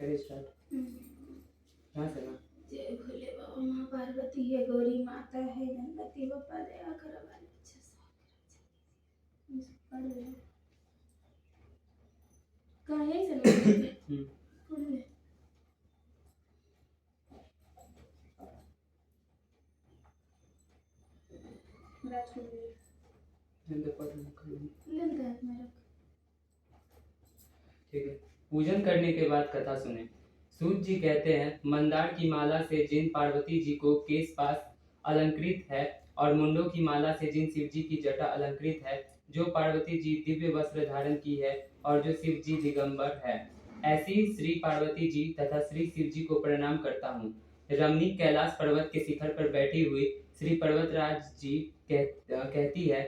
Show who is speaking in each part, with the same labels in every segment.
Speaker 1: करे स्टार्ट। यहाँ से ना।
Speaker 2: जय भोले बाबा, माँ पार्वती है, गौरी माता है, गणपति बप्पा दया कर हमारे पीछे से पढ़ ले काहे से पढ़ ले राजकुमारी
Speaker 1: जिंदे पढ़ ले
Speaker 2: लेंगे हाथ में रख।
Speaker 1: ठीक है। पूजन करने के बाद कथा सुने। सूत जी कहते हैं, मंदार की माला से जिन पार्वती जी को केश पास अलंकृत है और मुंडों की माला से जिन शिव जी की जटा अलंकृत है, जो पार्वती जी दिव्य वस्त्र धारण की है और जो शिव जी दिगंबर है, ऐसी श्री पार्वती जी तथा श्री शिव जी को प्रणाम करता हूँ। रमणीक कैलाश पर्वत के शिखर पर बैठी हुई श्री पर्वतराज जी कहती है,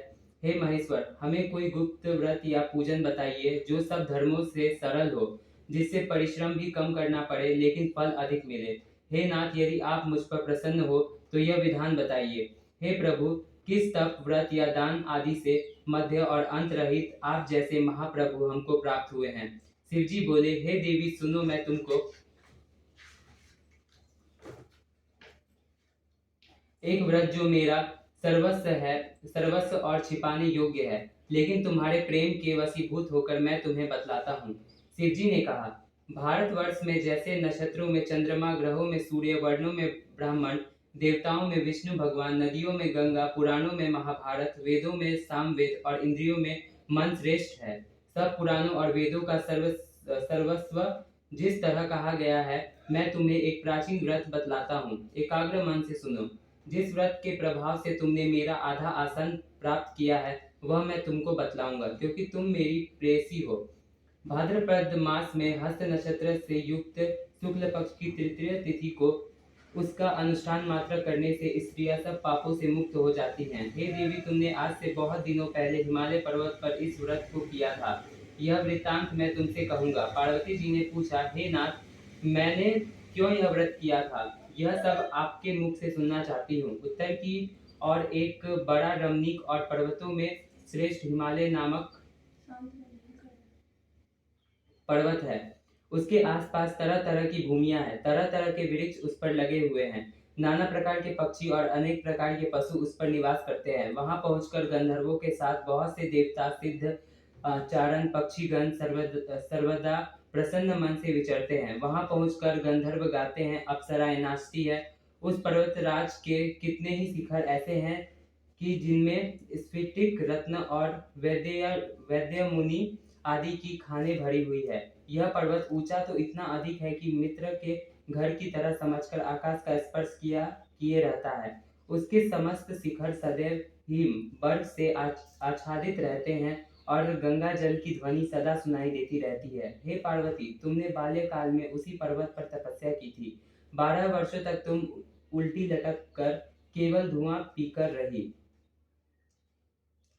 Speaker 1: हे महेश्वर, हमें कोई गुप्त व्रत या पूजन बताइए जो सब धर्मों से सरल हो, जिससे परिश्रम भी कम करना पड़े लेकिन फल अधिक मिले। हे नाथ, यदि आप मुझ पर प्रसन्न हो तो यह विधान बताइए। हे प्रभु, किस तप, व्रत या दान आदि से मध्य और अंत रहित आप जैसे महाप्रभु हमको प्राप्त हुए हैं। शिव जी बोले, हे देवी सुनो, मैं तुमको एक व्रत जो मेरा सर्वस्व और छिपाने योग्य है, लेकिन तुम्हारे प्रेम के वशीभूत होकर मैं तुम्हें बतलाता हूँ। शिव जी ने कहा, भारतवर्ष में जैसे नक्षत्रों में चंद्रमा, ग्रहों में सूर्य, वर्णों में ब्राह्मण, देवताओं में विष्णु भगवान, नदियों में गंगा, पुराणों में महाभारत, वेदों में सामवेद और इंद्रियों में मन श्रेष्ठ है, सब पुराणों और वेदों का सर्वस्व जिस तरह कहा गया है, मैं तुम्हें एक प्राचीन व्रत बतलाता हूँ। एकाग्र मन से सुनो। जिस व्रत के प्रभाव से तुमने मेरा आधा आसन प्राप्त किया है, वह मैं तुमको बतलाऊंगा, क्योंकि तुम मेरी प्रेयसी हो। भाद्रपद मास में हस्त नक्षत्र से युक्त शुक्ल पक्ष की तृतीय तिथि को उसका अनुष्ठान मात्र करने से स्त्रियां सब पापों से मुक्त हो जाती हैं। हे देवी, तुमने आज से बहुत दिनों पहले हिमालय पर्वत पर इस व्रत को किया था। यह वृत्तांत मैं तुमसे कहूंगा। पार्वती जी ने पूछा, हे नाथ, मैंने क्यों यह व्रत किया था? यह सब आपके मुख से सुनना चाहती हूँ। उत्तर की और एक बड़ा रमणीक और पर्वतों में श्रेष्ठ हिमालय नामक पर्वत है। उसके आसपास तरह तरह की भूमियां हैं, तरह तरह के वृक्ष उस पर लगे हुए हैं, नाना प्रकार के पक्षी और अनेक प्रकार के पशु उस पर निवास करते हैं। वहां पहुंचकर गंधर्वों के साथ बहुत से देवता, सिद्ध, चारण, पक्षीगण सर्वदा प्रसन्न मन से विचरते हैं। वहां पहुंचकर गंधर्व गाते हैं, अप्सराएं नाचती है। उस पर्वतराज के कितने ही शिखर ऐसे हैं कि जिनमें स्फटिक, रत्न और वैद्य मुनि आदि की खानें भरी हुई है। यह पर्वत ऊंचा तो इतना अधिक है कि मित्र के घर की तरह समझकर आकाश का स्पर्श किए रहता है। उसके समस्त शिखर सदैव हिम बर्फ से आच्छादित रहते हैं और गंगा जल की ध्वनि सदा सुनाई देती रहती है। हे पार्वती, तुमने बाल्यकाल में उसी पर्वत पर तपस्या की थी। 12 वर्षों तक तुम उल्टी लटक कर केवल धुआं पीकर रही।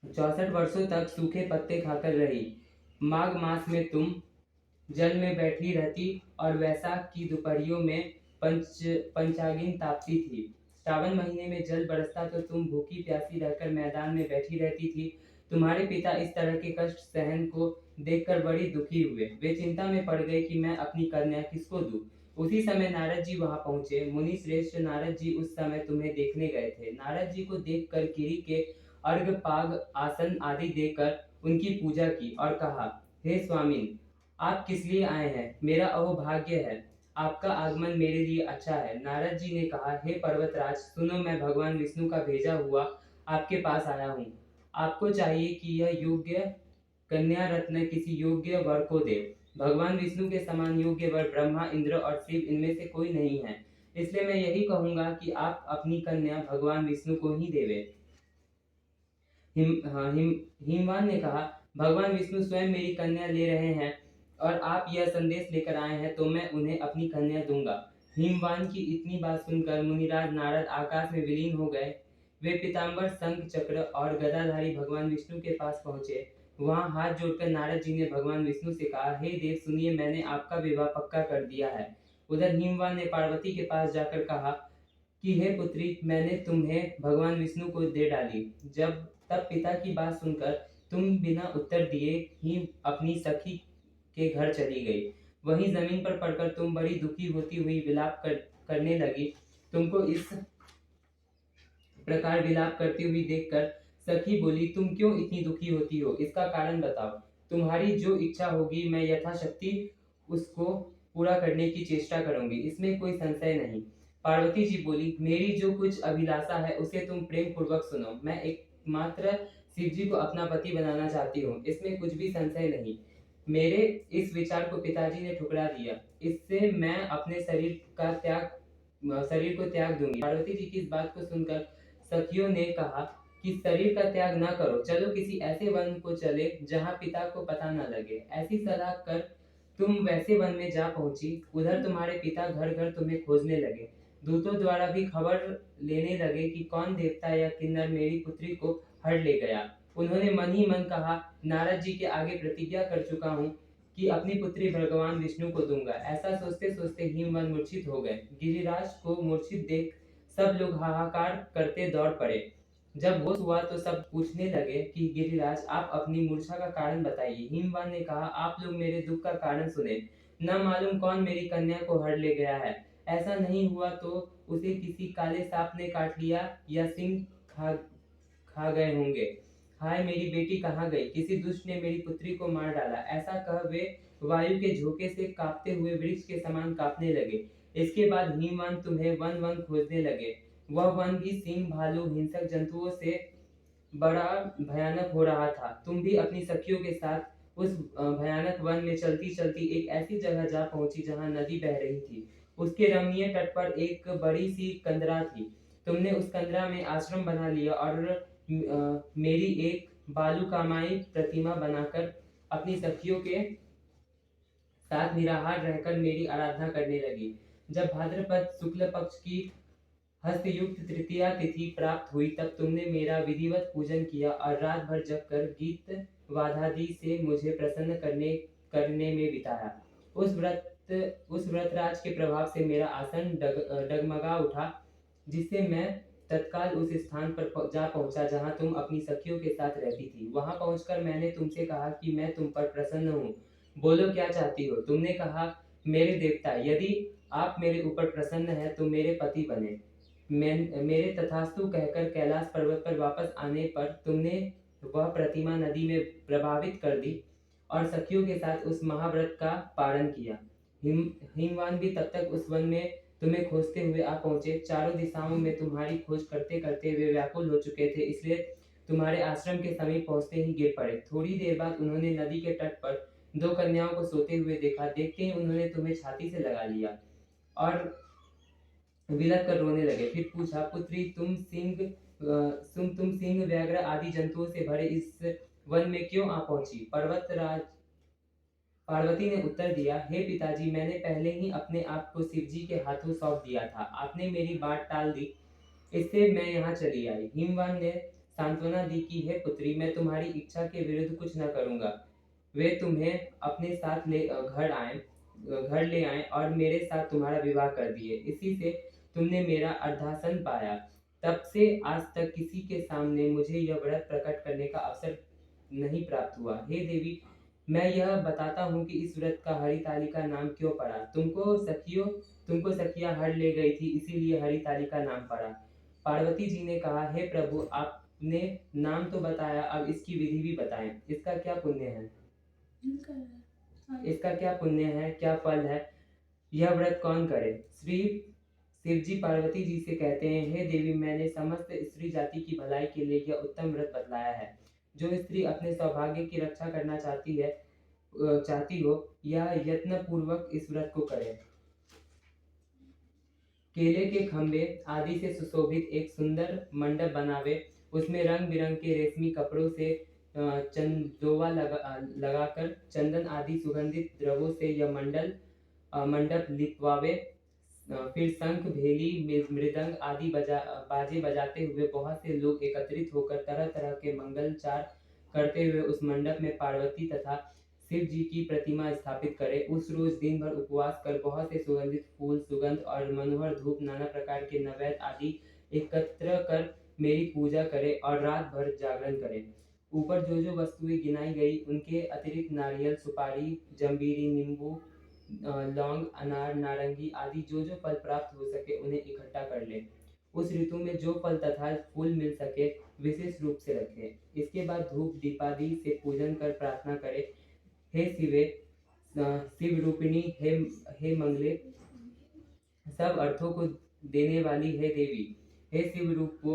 Speaker 1: 64 वर्षों तक सूखे पत्ते खाकर रही। माघ मास में तुम जल में बैठी रहती और वैशाख की दोपहरियों में पंचागिन तापती थी। श्रावण महीने में जल बरसता तो तुम भूखी प्यासी रहकर मैदान में बैठी रहती थी। तुम्हारे पिता इस तरह के कष्ट सहन को देखकर बड़ी दुखी हुए। वे चिंता में पड़ गए कि मैं अपनी कन्या किसको दूं। उसी समय नारद जी वहां पहुंचे। मुनि श्रेष्ठ नारद जी उस समय तुम्हें देखने गए थे। नारद जी को देखकर गिरी के अर्घ पाग आसन आदि देकर उनकी पूजा की और कहा, हे स्वामिन, आप किस लिए आए हैं? मेरा अहोभाग्य है, आपका आगमन मेरे लिए अच्छा है। नारद जी ने कहा, हे पर्वतराज, सुनो, मैं भगवान विष्णु का भेजा हुआ आपके पास आया हूँ। आपको चाहिए कि यह योग्य कन्या रत्न किसी योग्य वर को दे। भगवान विष्णु के समान योग्य वर ब्रह्मा, इंद्र और शिव इनमें से कोई नहीं है। इसलिए मैं यही कहूंगा कि आप अपनी कन्या भगवान विष्णु को ही देवे। हिमवान ने कहा, भगवान विष्णु स्वयं मेरी कन्या ले रहे हैं और आप यह संदेश लेकर आए हैं, तो मैं उन्हें अपनी कन्या दूंगा। हिमवान की इतनी बात सुनकर मुनिराज नारद आकाश में विलीन हो गए। वे पीताम्बर, शंख, चक्र और गदाधारी भगवान विष्णु के पास पहुंचे। वहां हाथ जोड़कर नारद जी ने भगवान विष्णु से कहा, हे देव सुनिए, मैंने आपका विवाह पक्का कर दिया है। उधर हिमवान ने पार्वती के पास जाकर कहा कि हे पुत्री, मैंने तुम्हें भगवान विष्णु को दे डाली। तब पिता की बात सुनकर तुम बिना उत्तर दिए ही अपनी सखी के घर चली गई। वहीं जमीन पर पड़कर तुम बड़ी दुखी होती हुई करने लगी। तुमको इस प्रकार विलाप करती हुई देखकर सखी बोली, तुम क्यों इतनी दुखी होती हो? इसका कारण बताओ। तुम्हारी जो इच्छा होगी मैं यथाशक्ति उसको पूरा करने की चेष्टा करूंगी, इसमें कोई संशय नहीं। पार्वती जी बोली, मेरी जो कुछ अभिलाषा है उसे तुम प्रेम पूर्वक सुनो। मैं एकमात्र शिव जी को अपना पति बनाना चाहती हूँ, इसमें कुछ भी संशय नहीं। मेरे इस विचार को पिताजी ने ठुकरा दिया। इससे मैं अपने शरीर को त्याग दूंगी। पार्वती जी की इस बात को सुनकर सखियों ने कहा कि शरीर का त्याग ना करो, चलो किसी ऐसे वन को चले जहाँ पिता को पता न लगे। ऐसी सलाह कर तुम वैसे वन में जा पहुंची। उधर तुम्हारे पिता घर घर तुम्हें खोजने लगे। दूतों द्वारा भी खबर लेने लगे कि कौन देवता या किन्नर मेरी पुत्री को हर ले गया। उन्होंने मन ही मन कहा, नारद जी के आगे प्रतिज्ञा कर चुका हूँ कि अपनी पुत्री भगवान विष्णु को दूंगा। ऐसा सोचते सोचते हिमवन मूर्छित हो गए। गिरिराज को मूर्छित देख सब लोग हाहाकार करते दौड़ पड़े। जब होश हुआ तो सब पूछने लगे कि गिरिराज, आप अपनी मूर्छा का कारण बताइए। हिमवान ने कहा, आप लोग मेरे दुख का कारण सुने। न मालूम कौन मेरी कन्या को हर ले गया है। ऐसा नहीं हुआ तो उसे किसी काले सांप ने काट लिया या सिंह खा खा गए होंगे। हाय, मेरी बेटी कहाँ गई? किसी दुष्ट ने मेरी पुत्री को मार डाला। ऐसा कह वे वायु के झोंके से कांपते हुए वृक्ष के समान कांपने लगे। इसके बाद हिमवान तुम्हें वन वन खोजने लगे। वह वन भी सिंह, भालू, हिंसक जंतुओं से बड़ा भयानक हो रहा था। तुम भी अपनी सखियों के साथ उस भयानक वन में चलती चलती एक ऐसी जगह जा पहुंची जहां नदी बह रही थी। उसके रमणीय तट पर एक बड़ी सी कंदरा थी। तुमने उस कंदरा में आश्रम बना लिया और मेरी एक बालू कामाई प्रतिमा बनाकर अपनी सखियों के साथ निराहार रहकर मेरी आराधना करने लगी। जब भाद्रपद शुक्ल पक्ष की हस्तयुक्त तृतीया तिथि प्राप्त हुई तब तुमने मेरा विधिवत पूजन किया और रात भर जगकर गीत वादादि से मुझे प्रसन्न करने में बिताया। उस व्रतराज के प्रभाव से मेरा आसन डगमगा उठा, जिससे मैं तत्काल उस स्थान पर जा पहुंचा जहां तुम अपनी सखियों के साथ रहती थी। वहां पहुंचकर मैंने तुमसे कहा कि मैं तुम पर प्रसन्न हूँ। बोलो क्या चाहती हो? तुमने कहा, मेरे देवता, यदि आप मेरे ऊपर प्रसन्न हैं तो मेरे पति बने। मेरे तथास्तु कहकर कैलाश पर्वत पर वापस आने पर तुमने वह प्रतिमा नदी में प्रभावित कर दी और सखियों के साथ उस महाव्रत का पारण किया। हिमवान भी तब तक उस वन में तुम्हें खोजते हुए आ पहुंचे। चारों दिशाओं में तुम्हारी खोज करते करते वे व्याकुल हो चुके थे, इसलिए तुम्हारे आश्रम के समीप पहुंचते ही गिर पड़े। थोड़ी देर बाद उन्होंने नदी के तट पर दो कन्याओं को सोते हुए देखा। देखते ही उन्होंने तुम्हें छाती से लगा लिया और विलख कर रोने लगे। फिर पूछा, पुत्री, तुम सिंह, व्याघ्र आदि जंतुओं से भरे इस वन में क्यों आ पहुंची? पार्वती ने उत्तर दिया, हे पिताजी, मैंने पहले ही अपने आप को शिव जी के हाथों सौंप दिया था। आपने मेरी बात टाल दी, इससे मैं यहाँ चली आई। हिमवान ने सांत्वना दी कि हे पुत्री, मैं तुम्हारी इच्छा के विरुद्ध कुछ न करूंगा। वे तुम्हें अपने साथ घर ले आए और मेरे साथ तुम्हारा विवाह कर दिए। इसी से तुमने मेरा अर्धासन पाया। तब से आज तक किसी के सामने मुझे यह व्रत प्रकट करने का अवसर नहीं प्राप्त हुआ। हे देवी, मैं यह बताता हूँ कि इस व्रत का हरितालिका नाम क्यों पड़ा। तुमको सखियां हर ले गई थी, इसीलिए हरितालिका नाम पड़ा। पार्वती जी ने कहा, हे प्रभु, आपने नाम तो बताया, अब इसकी विधि भी बताएं। इसका क्या पुण्य है? इसका क्या पुण्य है, क्या फल है? यह व्रत कौन करे? श्री शिव जी पार्वती जी से कहते हैं, हे देवी, मैंने समस्त स्त्री जाति की भलाई के लिए यह उत्तम व्रत बतलाया है। जो स्त्री अपने सौभाग्य की रक्षा करना चाहती हो, यह यत्न पूर्वक इस व्रत को करे। केले के खंभे आदि से सुशोभित एक सुंदर मंडप बनावे। उसमें रंग बिरंग के रेशमी कपड़ों से चंदोवा लगाकर चंदन आदि सुगंधित द्रव्यों से यह मंडप लिपवावे। फिर शंख, भेली, मृदंग आदि बाजे बजाते हुए बहुत से लोग एकत्रित होकर तरह तरह के मंगलचार करते हुए उस मंडप में पार्वती तथा शिव जी की प्रतिमा स्थापित करे। उस रोज दिन भर उपवास कर बहुत से सुगंधित फूल, सुगंध और मनोहर धूप, नाना प्रकार के नैवेद्य आदि एकत्र कर मेरी पूजा करे और रात भर जागरण करे। ऊपर जो जो वस्तुएं गिनाई गई उनके अतिरिक्त नारियल, सुपारी, जंबीरी, नींबू, लौंग, अनार, नारंगी आदि जो फल प्राप्त हो सके उन्हें इकट्ठा कर लें। उस ऋतु में जो फल तथा फूल मिल सके विशेष रूप से रखें। इसके बाद धूप दीपादि से पूजन कर प्रार्थना करें, हे शिवे, शिव रूपिणी, हे मंगले, सब अर्थों को देने वाली है देवी, हे शिव रूपो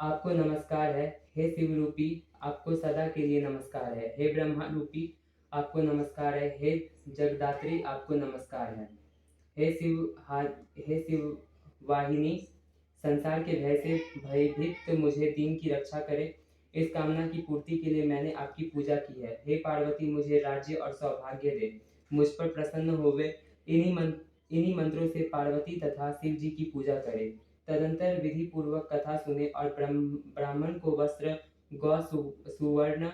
Speaker 1: आपको नमस्कार है, हे शिव रूपी आपको सदा के लिए नमस्कार है, हे ब्रह्मा रूपी आपको नमस्कार है, हे जगदात्री आपको नमस्कार है, हे हे शिव वाहिनी, संसार के भय से भयभीत मुझे दीन की रक्षा करे। इस कामना की पूर्ति के लिए मैंने आपकी पूजा की है। हे पार्वती, मुझे राज्य और सौभाग्य दे, मुझ पर प्रसन्न होवे। इन्हीं मंत्रों से पार्वती तथा शिव जी की पूजा करें। तदंतर विधि पूर्वक कथा सुने और ब्राह्मण को वस्त्र, गौ, सुवर्ण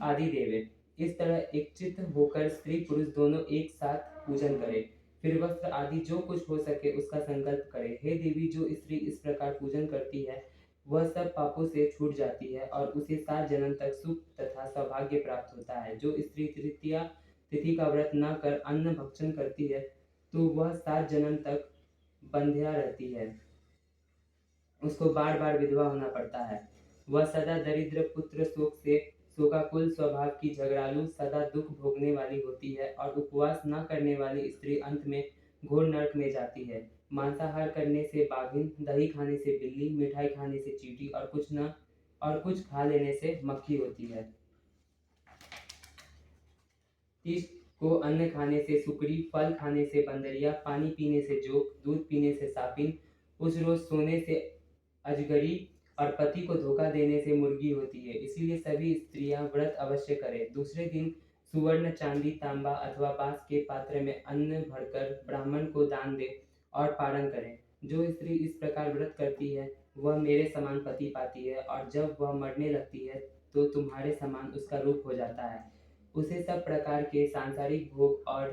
Speaker 1: आदि देवे। इस तरह एकचित्त होकर स्त्री पुरुष दोनों एक साथ पूजन करें। फिर वस्त्र आदि जो कुछ हो सके उसका संकल्प करे। हे देवी, जो स्त्री इस प्रकार पूजन करती है वह सब पापों से छूट जाती है और उसे 7 जन्म तक सुख तथा सौभाग्य प्राप्त होता है। जो स्त्री तृतीया तिथि का व्रत न कर अन्न भक्षण करती है तो वह 7 जन्म तक बंध्या रहती है, उसको बार बार विधवा होना पड़ता है। वह सदा दरिद्र, पुत्र शोक से शोकाकुल, स्वभाव की झगड़ालू, सदा दुख भोगने वाली होती है और उपवास न करने वाली स्त्री अंत में घोर नरक में जाती है। मांसाहार करने से बाघिन, दही खाने से बिल्ली, मिठाई खाने से चींटी और कुछ खा लेने से मक्खी होती है। तीस को अन्न खाने से सुकड़ी, फल खाने से बंदरिया, पानी पीने से जोक, दूध पीने से सापिन, उस रोज सोने से अजगरी और पति को धोखा देने से मुर्गी होती है। इसीलिए सभी स्त्रियां व्रत अवश्य करें। दूसरे दिन सुवर्ण, चांदी, तांबा अथवा बांस के पात्र में अन्न भरकर ब्राह्मण को दान दे और पारण करें। जो स्त्री इस प्रकार व्रत करती है वह मेरे समान पति पाती है और जब वह मरने लगती है तो तुम्हारे समान उसका रूप हो जाता है। उसे सब प्रकार के सांसारिक भोग और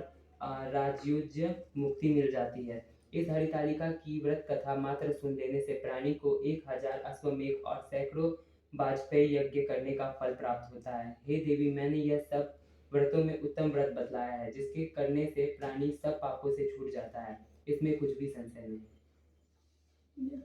Speaker 1: राजयुज्य मुक्ति मिल जाती है। इस हरितालिका की व्रत कथा मात्र सुन लेने से प्राणी को 1000 अश्वमेध और सैकड़ों वाजपेयी यज्ञ करने का फल प्राप्त होता है। हे देवी, मैंने यह सब व्रतों में उत्तम व्रत बतलाया है जिसके करने से प्राणी सब पापों से छूट जाता है। इसमें कुछ भी संशय नहीं।